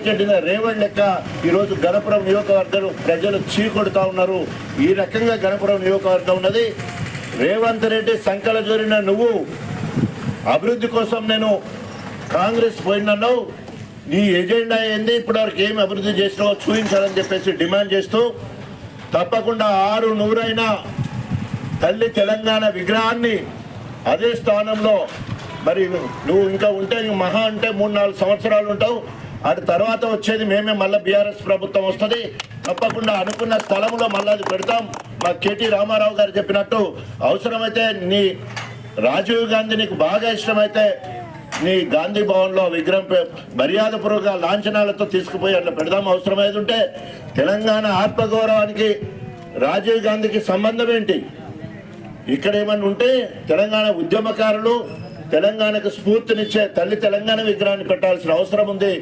చెందిన రేవణ్ లెక్క ఈరోజు గణపురం నియోజకవర్గం ప్రజలు చీకొడుతా ఉన్నారు. ఈ రకంగా గణపురం నియోజకవర్గం ఉన్నది. రేవంత్ రెడ్డి సంకల జోరిన నువ్వు అభివృద్ధి కోసం నేను కాంగ్రెస్ పోయినన్నావు. నీ ఎజెండా ఏంది, ఇప్పటివరకు ఏమి అభివృద్ధి చేసినావో చూపించాలని చెప్పేసి డిమాండ్ చేస్తూ తప్పకుండా 600 తల్లి తెలంగాణ విగ్రహాన్ని అదే స్థానంలో మరి నువ్వు ఇంకా ఉంటే మహా అంటే 3-4 సంవత్సరాలు ఉంటావు. అటు తర్వాత వచ్చేది మేమే మళ్ళీ బీఆర్ఎస్ ప్రభుత్వం వస్తుంది. తప్పకుండా అనుకున్న స్థలంలో మళ్ళీ అది పెడతాం. మా కేటీ రామారావు గారు చెప్పినట్టు అవసరమైతే నీ రాజీవ్ గాంధీ నీకు బాగా ఇష్టమైతే నీ గాంధీ భవన్లో విగ్రహం మర్యాదపూర్వక లాంఛనాలతో తీసుకుపోయి అట్లా పెడదాం. అవసరమైతే ఉంటే తెలంగాణ ఆత్మగౌరవానికి రాజీవ్ గాంధీకి సంబంధం ఏంటి? ఇక్కడ ఏమన్నా ఉంటే తెలంగాణ ఉద్యమకారులు తెలంగాణకు స్ఫూర్తినిచ్చే తల్లి తెలంగాణ విగ్రహాన్ని పెట్టాల్సిన అవసరం ఉంది.